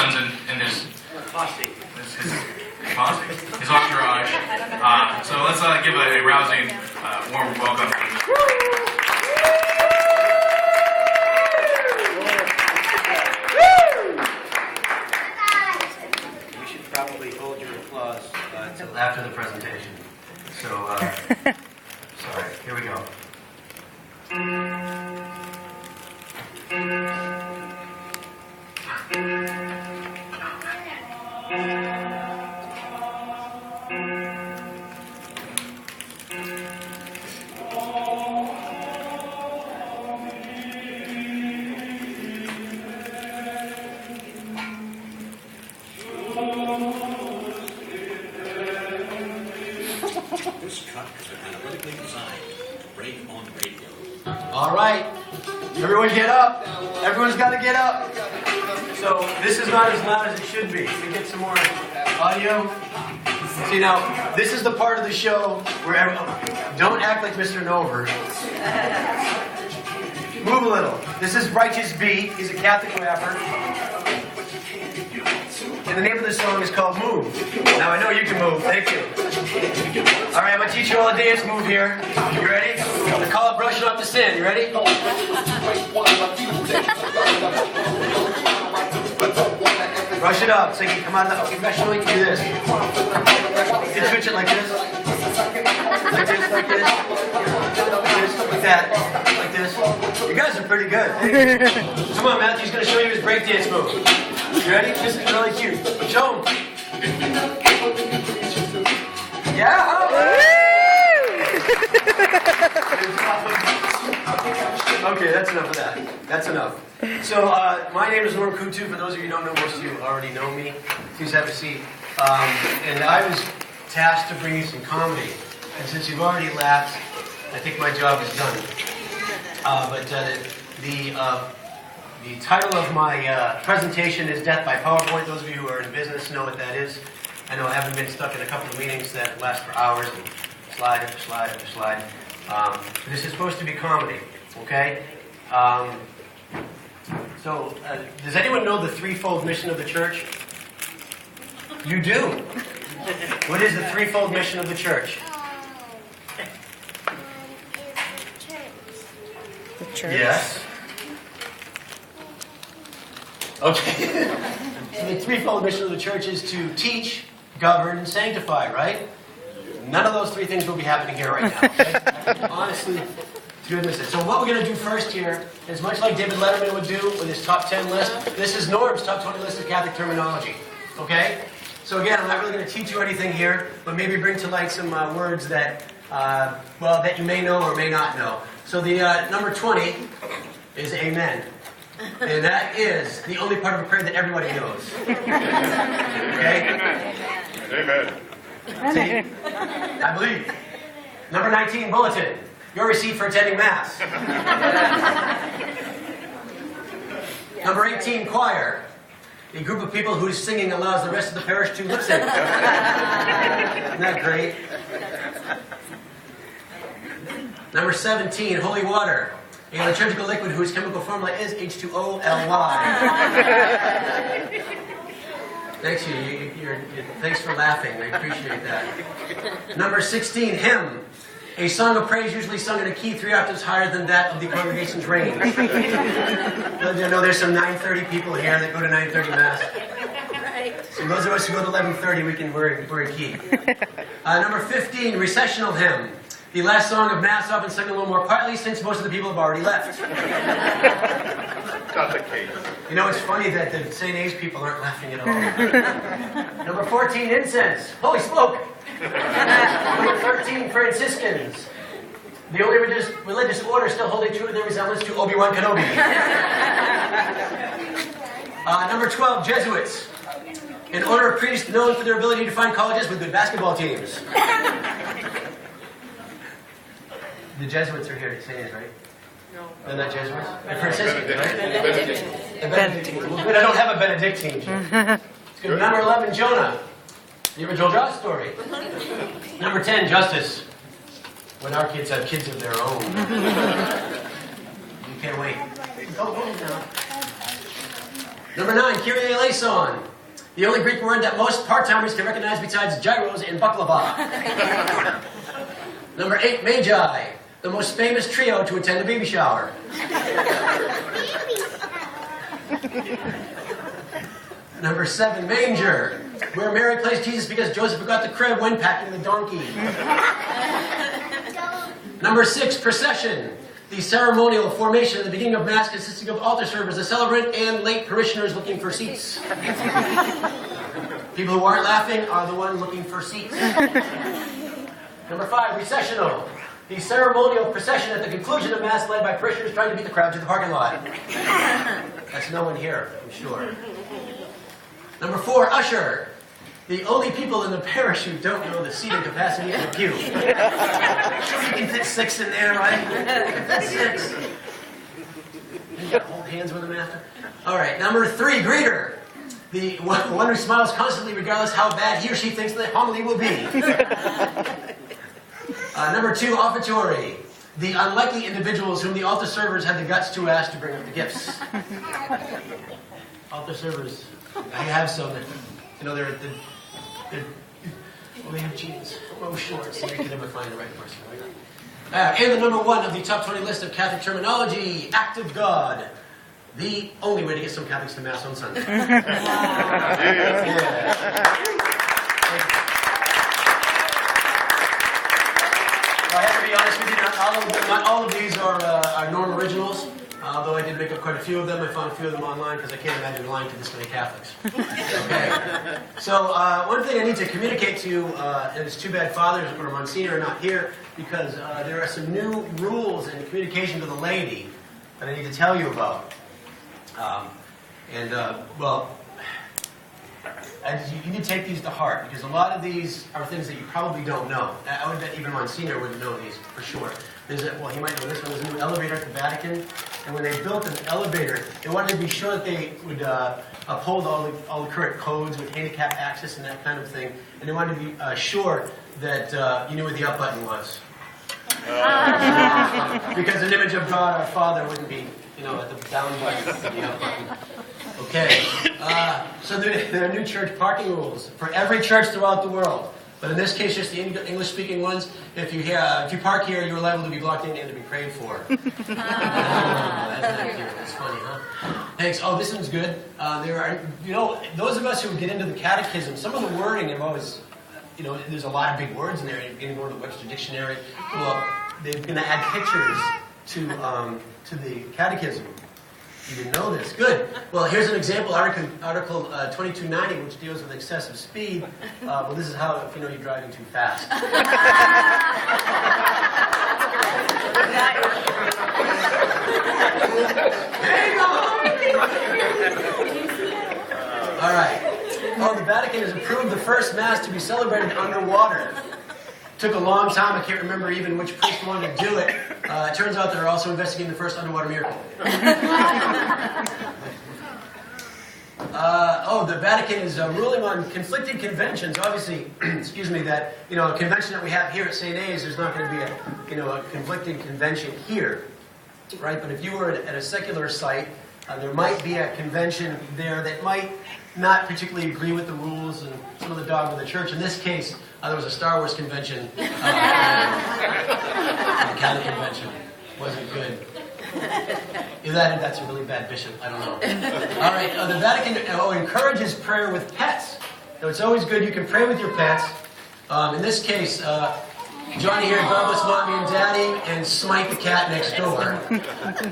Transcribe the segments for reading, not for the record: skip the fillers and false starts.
sons and his entourage. So let's give a rousing, warm welcome. We should probably hold your applause until after the presentation. So, sorry, here we go. This truck is analytically designed to break on radio. All right, everyone get up. Everyone's got to get up. So this is not as loud as it should be. Can we get some more audio? See now, this is the part of the show where don't act like Mr. Nover. Move a little. This is Righteous Beat. He's a Catholic rapper. And the name of the song is called Move. Now I know you can move. Thank you. All right, I'm going to teach you all a dance move here. You ready? I call it brushing off the sand. You ready? Brush it up so you can come out of the professionally. You can do this. You can switch it like this. Like this, like this. Like that. Like this. You guys are pretty good. Come on, Matthew's going to show you his breakdance move. You ready? This is really cute. Show him. Yeah! Okay, that's enough of that. That's enough. So, my name is Norm Kutu. For those of you who don't know, most of you already know me. Please have a seat. And I was tasked to bring you some comedy. And since you've already laughed, I think my job is done. The title of my presentation is Death by PowerPoint. Those of you who are in business know what that is. I know I haven't been stuck in a couple of meetings that last for hours and slide after slide after slide. This is supposed to be comedy, okay? Does anyone know the threefold mission of the church? You do. What is the threefold mission of the church? The church? Yes. Okay. So the threefold mission of the church is to teach, govern, and sanctify, right? None of those three things will be happening here right now. Okay? Honestly, goodness. So what we're going to do first here is much like David Letterman would do with his top 10 list. This is Norm's top 20 list of Catholic terminology. Okay? So again, I'm not really going to teach you anything here, but maybe bring to light some words that, that you may know or may not know. So the number 20 is Amen. And that is the only part of a prayer that everybody knows. Okay? Amen. See? I believe. Number 19, bulletin. Your receipt for attending Mass. Number 18, choir. A group of people whose singing allows the rest of the parish to lip sync. Isn't that great? Number 17, holy water. A liturgical liquid whose chemical formula is H2O-Ly. Thanks, thanks for laughing. I appreciate that. Number 16, hymn. A song of praise usually sung in a key 3 octaves higher than that of the congregation's range. I know there's some 9:30 people here that go to 9:30 Mass. So those of us who go to 11:30, we're in key. Number 15, recessional hymn. The last song of Mass often sung a little more quietly since most of the people have already left. Not the case. You know, it's funny that the St. A's people aren't laughing at all. Number 14, incense. Holy smoke! Number 13, Franciscans. The only religious order still holding true to their resemblance to Obi-Wan Kenobi. Number 12, Jesuits. An order of priests known for their ability to find colleges with good basketball teams. The Jesuits are here to say it, right? No. They're not Jesuits? They're Franciscans, right? Benedictine. Benedictine. Well, good, I don't have a Benedictine. It's good. Number 11, Jonah. The original Josh story. Number 10, Justice. When our kids have kids of their own. You can't wait. Go home now. Number 9, Kyrie eleison. The only Greek word that most part-timers can recognize besides gyros and baklava. Number 8, Magi. The most famous trio to attend a baby shower. Number 7, Manger. Where Mary placed Jesus because Joseph forgot the crib when packing the donkey. Number 6, Procession. The ceremonial formation at the beginning of Mass consisting of altar servers, the celebrant, and late parishioners looking for seats. People who aren't laughing are the ones looking for seats. Number 5, Recessional. The ceremonial procession at the conclusion of Mass led by parishioners trying to beat the crowd to the parking lot. That's no one here, I'm sure. Number 4, Usher. The only people in the parish who don't know the seating capacity of the pew. Sure, you can fit 6 in there, right? You can fit 6. You got to hold hands with them after. All right, number 3, Greeter. The one who smiles constantly regardless how bad he or she thinks the homily will be. Number 2, Offertory. The unlikely individuals whom the altar servers had the guts to ask to bring up the gifts. Altar servers, I have some that, they're well, they have jeans, low shorts, so you can never find the right person. And the number 1 of the top 20 list of Catholic terminology, act of God. The only way to get some Catholics to Mass on Sunday. Yeah. Well, I have to be honest with you, not all of these are norm originals. Although I did make up quite a few of them. I found a few of them online because I can't imagine lying to this many Catholics. Okay. So one thing I need to communicate to you, and it's too bad fathers or Monsignor are not here, because there are some new rules in communication to the laity that I need to tell you about. You need to take these to heart, because a lot of these are things that you probably don't know. I would bet even Monsignor wouldn't know these for sure. He might know this one. There's a new elevator at the Vatican, and when they built an elevator, they wanted to be sure that they would uphold all the current codes with handicap access and that kind of thing, and they wanted to be sure that you knew where the up button was. Because an image of God, our Father, wouldn't be, at the down button, the up button. Okay, so there are new church parking rules for every church throughout the world. But in this case, just the English-speaking ones. If you park here, you're liable to be blocked in and to be prayed for. That's funny, huh? Thanks. Oh, this one's good. There are, those of us who get into the catechism, some of the wording have always, there's a lot of big words in there. You're going to go to the Webster Dictionary. Well, they're going to add pictures to the catechism. You didn't know this. Good. Well, here's an example, Article 2290, which deals with excessive speed. Well, this is how, if you know you're driving too fast. Hang on! All right. Oh, the Vatican has approved the first Mass to be celebrated underwater. Took a long time. I can't remember even which priest wanted to do it. It turns out they're also investigating the first underwater miracle. The Vatican is ruling on conflicting conventions. Obviously, excuse me, that a convention that we have here at St. A's, there's not going to be a conflicting convention here, right? But if you were at a secular site, there might be a convention there that might not particularly agree with the rules and some of the dogma of the church. In this case, there was a Star Wars convention. The Catholic convention wasn't good. Either that's a really bad bishop. I don't know. All right. The Vatican encourages prayer with pets. So it's always good. You can pray with your pets. In this case, Johnny here, God bless mommy and daddy, and smite the cat next door.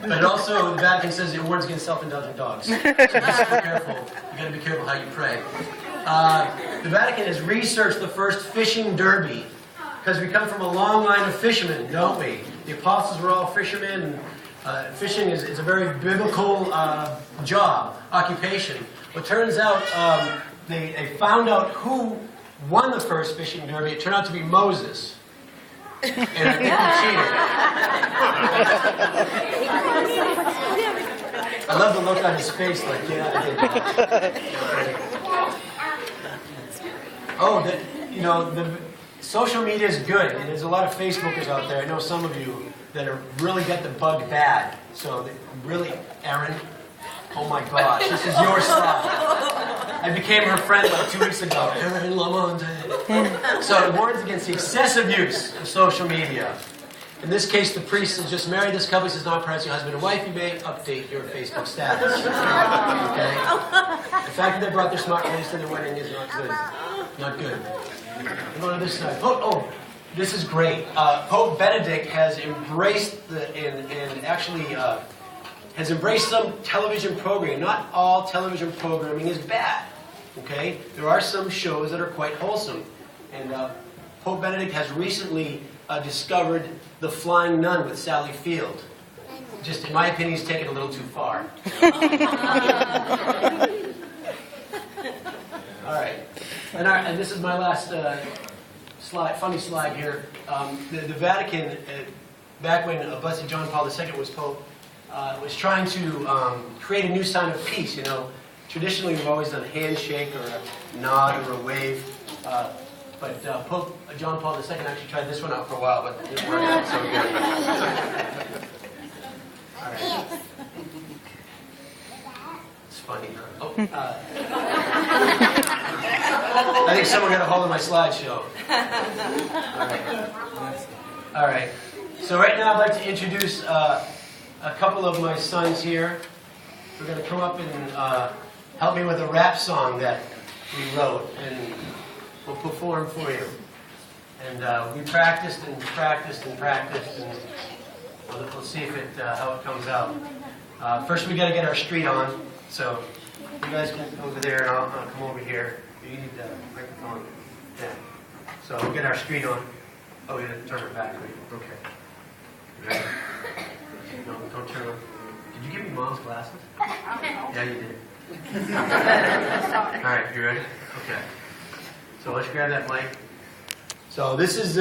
But also, the Vatican says it warns against self-indulgent dogs. So just be careful. You got to be careful how you pray. The Vatican has researched the first fishing derby, because we come from a long line of fishermen, don't we? The apostles were all fishermen. And, fishing is a very biblical job, occupation. Well, it turns out they found out who won the first fishing derby. It turned out to be Moses. And I think he cheated. I love the look on his face, like, yeah, I did. The social media is good, and there's a lot of Facebookers out there. I know some of you that are really get the bug bad. So really, Aaron, Oh my gosh, this is your slide. I became her friend like 2 weeks ago. Erin Lamont. So it warns against the excessive use of social media. In this case, the priest has just married this couple. He says, not pronouncing husband and wife. You may update your Facebook status. Okay? The fact that they brought their smartphones to their wedding is not good. Not good. I'm going to this side. Oh, this is great. Pope Benedict has embraced has embraced some television programming. Not all television programming is bad. Okay? There are some shows that are quite wholesome. And Pope Benedict has recently discovered The Flying Nun with Sally Field. Just, in my opinion, he's taken it a little too far. All right. And this is my last slide, funny slide here. The Vatican, back when Blessed John Paul II was Pope, was trying to create a new sign of peace. You know, traditionally we've always done a handshake or a nod or a wave. But Pope John Paul II actually tried this one out for a while, but it didn't work out so good. All right. It's funny, huh? Oh, I think someone got a hold of my slideshow. All right. So right now I'd like to introduce a couple of my sons here. We're going to come up and help me with a rap song that we wrote, and we'll perform for you. And we practiced and practiced and practiced, and we'll see if how it comes out. First, we got to get our street on. So you guys can go over there, and I'll come over here. You need the microphone. Yeah. So we'll get our street on. Oh, we didn't turn it back. Okay. Ready? No, don't turn on. Did you give me Mom's glasses? Yeah, you did. All right, you ready? Okay. So let's grab that mic. So this has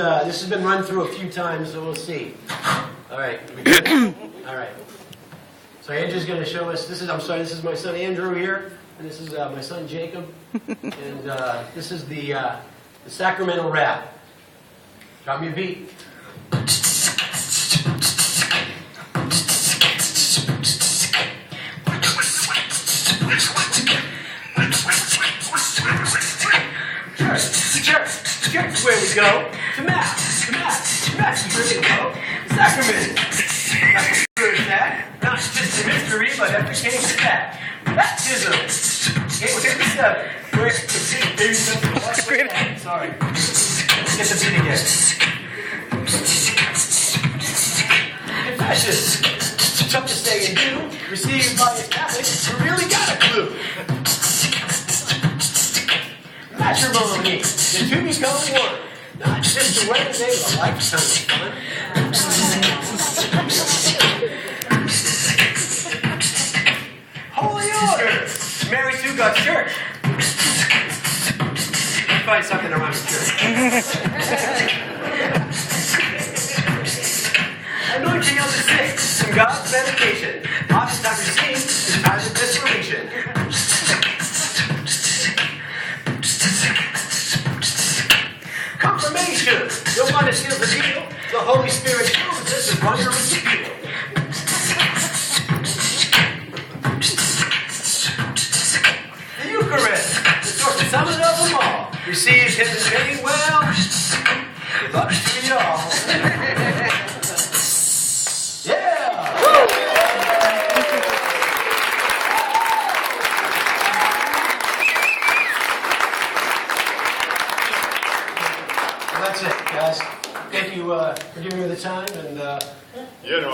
been run through a few times, so we'll see. All right. We good? All right. So Andrew's going to show us. This is my son Andrew here, and this is my son Jacob, and this is the Sacramento rap. Drop me a beat. Church, where we go to mass, where we go to sacrament. Where is that? Not just a mystery, but application of that. Baptism. Okay, we'll get this where sorry. Let's get the beat again. Confession. Tough to say and do. Received by a Catholic who really got a clue. Matrimony, the two become one. Not just a wedding day, but a lifetime of fun. Holy order, married to God's church. Find something around the church. Anointing of the sick, from God's medication. Office not received, in times of desperation. Confirmation, the one that seals the deal. The Holy Spirit proves this is wonder with you. The Eucharist, the source and summit of them all. Receive him as getting well. Good luck to y'all. Yeah! Well, that's it, guys. Thank you for giving me the time, and Yeah, no.